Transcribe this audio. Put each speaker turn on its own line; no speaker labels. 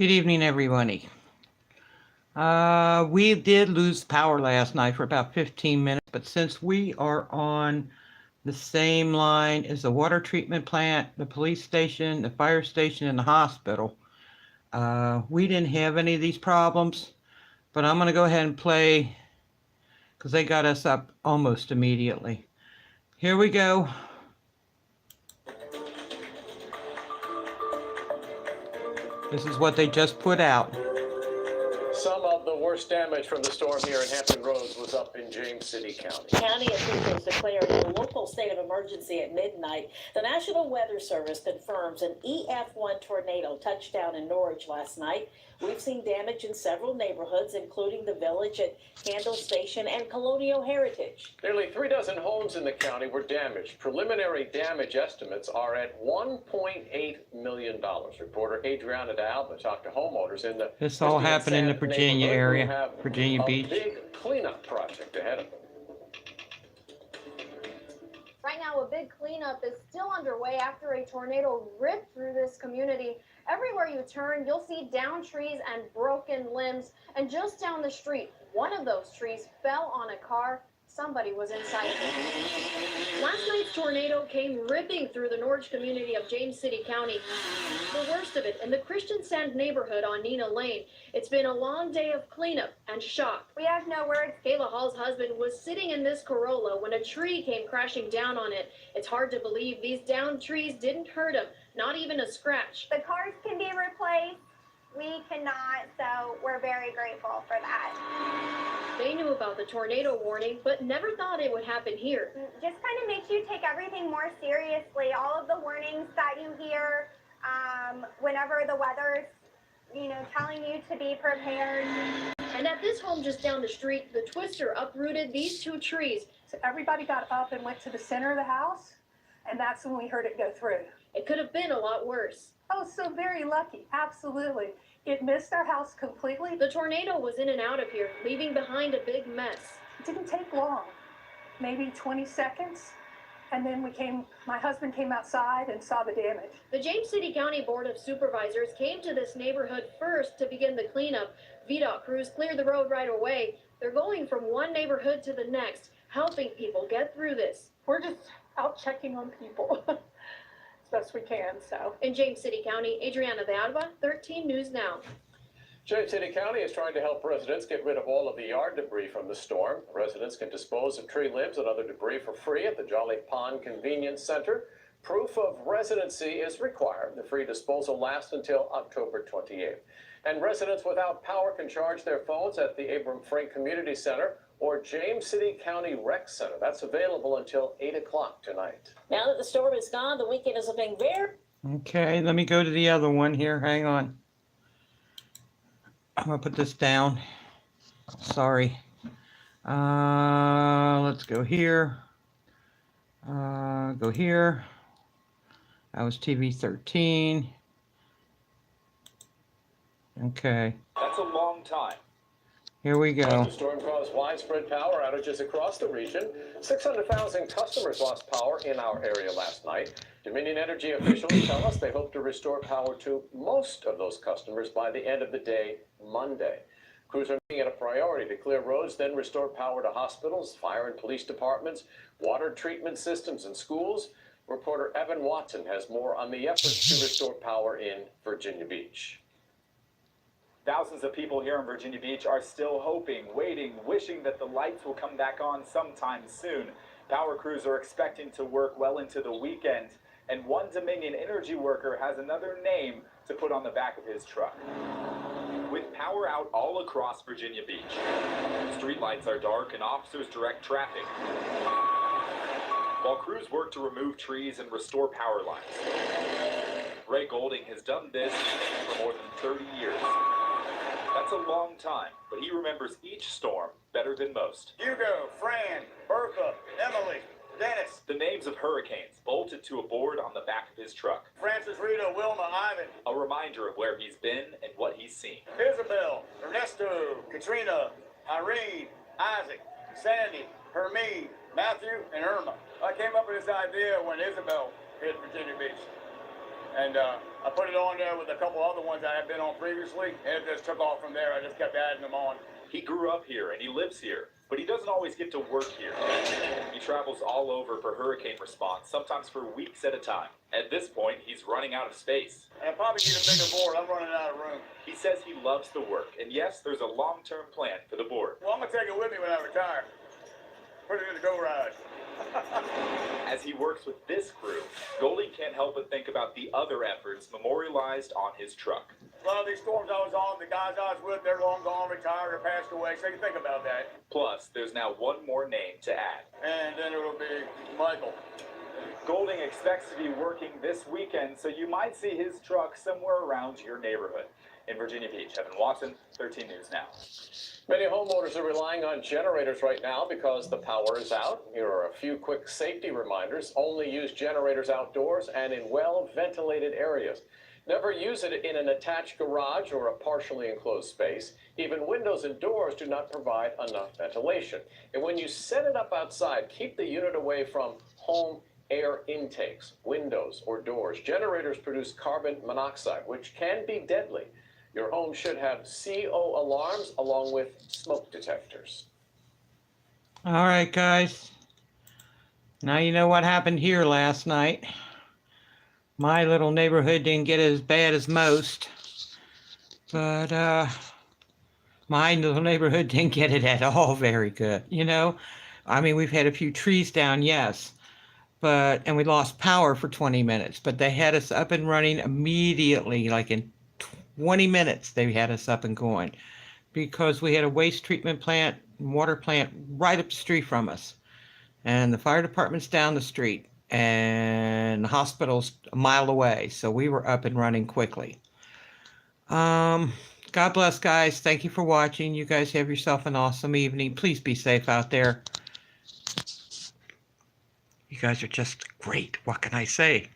Good evening, everybody. We did lose power last night for about 15 minutes, but since we are on the same line as the water treatment plant, the police station, the fire station, and the hospital, we didn't have any of these problems, but I'm going to go ahead and play because they got us up almost immediately. Here we go. This is what they just put out.
Some of the worst damage from the storm here in Hampton Roads was up in James City County.
County officials declared a local state of emergency at midnight. The National Weather Service confirms an EF1 tornado touched down in Norwich last night. We've seen damage in several neighborhoods, including the Village at Candle Station and Colonial Heritage.
Nearly 36 homes in the county were damaged. Preliminary damage estimates are at $1.8 million. Reporter Adriana D'Alba talked to homeowners in the
This all happened in the Virginia area, Virginia Beach.
A big cleanup project ahead of them.
Right now, a big cleanup is still underway after a tornado ripped through this community. Everywhere you turn, you'll see downed trees and broken limbs. And just down the street, one of those trees fell on a car. Somebody was inside of it. Last night's tornado came ripping through the Norwich community of James City County. The worst of it in the Christian Sand neighborhood on Nina Lane. It's been a long day of cleanup and shock. We have no words. Kayla Hall's husband was sitting in this Corolla when a tree came crashing down on it. It's hard to believe these downed trees didn't hurt him, not even a scratch.
The cars can be replaced. We cannot, so we're very grateful for that.
They knew about the tornado warning, but never thought it would happen here.
Just kind of makes you take everything more seriously. All of the warnings that you hear whenever the weather's, telling you to be prepared.
And at this home just down the street, the twister uprooted these two trees.
So everybody got up and went to the center of the house, and that's when we heard it go through.
It could have been a lot worse.
Oh, so very lucky. Absolutely. It missed our house completely.
The tornado was in and out of here, leaving behind a big mess.
It didn't take long, maybe 20 seconds. And then my husband came outside and saw the damage.
The James City County Board of Supervisors came to this neighborhood first to begin the cleanup. VDOT crews cleared the road right away. They're going from one neighborhood to the next, helping people get through this.
We're just out checking on people as best we can, so.
In James City County, Adriana D'Alba, 13 News Now.
James City County is trying to help residents get rid of all of the yard debris from the storm. Residents can dispose of tree limbs and other debris for free at the Jolly Pond Convenience Center. Proof of residency is required. The free disposal lasts until October 28th. And residents without power can charge their phones at the Abram Frank Community Center or James City County Rec Center. That's available until 8 o'clock tonight.
Now that the storm is gone, the weekend is looking very...
Okay, let me go to the other one here. Hang on. I'm going to put this down. Sorry. Let's go here. Go here. That was TV 13. Okay.
That's a long time.
Here we go.
The storm caused widespread power outages across the region. 600,000 customers lost power in our area last night. Dominion Energy officials tell us they hope to restore power to most of those customers by the end of the day, Monday. Crews are making it a priority to clear roads, then restore power to hospitals, fire and police departments, water treatment systems, and schools. Reporter Evan Watson has more on the efforts to restore power in Virginia Beach.
Thousands of people here in Virginia Beach are still hoping, waiting, wishing that the lights will come back on sometime soon. Power crews are expecting to work well into the weekend, and one Dominion Energy worker has another name to put on the back of his truck. With power out all across Virginia Beach, streetlights are dark and officers direct traffic, while crews work to remove trees and restore power lines. Ray Golding has done this for more than 30 years. That's a long time, but he remembers each storm better than most.
Hugo, Fran, Bertha, Emily, Dennis.
The names of hurricanes bolted to a board on the back of his truck.
Francis, Rita, Wilma, Ivan.
A reminder of where he's been and what he's seen.
Isabel, Ernesto, Katrina, Irene, Isaac, Sandy, Hermine, Matthew, and Irma. I came up with this idea when Isabel hit Virginia Beach. And I put it on there with a couple other ones I had been on previously, and it just took off from there. I just kept adding them on.
He grew up here and he lives here, but he doesn't always get to work here. He travels all over for hurricane response, sometimes for weeks at a time. At this point, he's running out of space.
And I probably need a bigger board. I'm running out of room.
He says he loves the work, and yes, there's a long-term plan for the board.
Well, I'm going to take it with me when I retire. Put it in the garage.
As he works with this crew, Golding can't help but think about the other efforts memorialized on his truck.
A lot of these storms I was on, the guys I was with, they're long gone, retired, or passed away, so you think about that.
Plus, there's now one more name to add.
And then it'll be Michael.
Golding expects to be working this weekend, so you might see his truck somewhere around your neighborhood. In Virginia Beach, Evan Watson, 13 News Now.
Many homeowners are relying on generators right now because the power is out. Here are a few quick safety reminders. Only use generators outdoors and in well-ventilated areas. Never use it in an attached garage or a partially enclosed space. Even windows and doors do not provide enough ventilation. And when you set it up outside, keep the unit away from home air intakes, windows, or doors. Generators produce carbon monoxide, which can be deadly. Your home should have CO alarms along with smoke detectors.
All right, guys. Now you know what happened here last night. My little neighborhood didn't get as bad as most, but my little neighborhood didn't get it at all very good. You know, I mean, we've had a few trees down, yes, and we lost power for 20 minutes, but they had us up and running immediately, like in 20 minutes they had us up and going, because we had a waste treatment plant, water plant right up the street from us, and the fire department's down the street, and the hospital's a mile away, so we were up and running quickly. God bless, guys. Thank you for watching. You guys have yourself an awesome evening. Please be safe out there. You guys are just great. What can I say?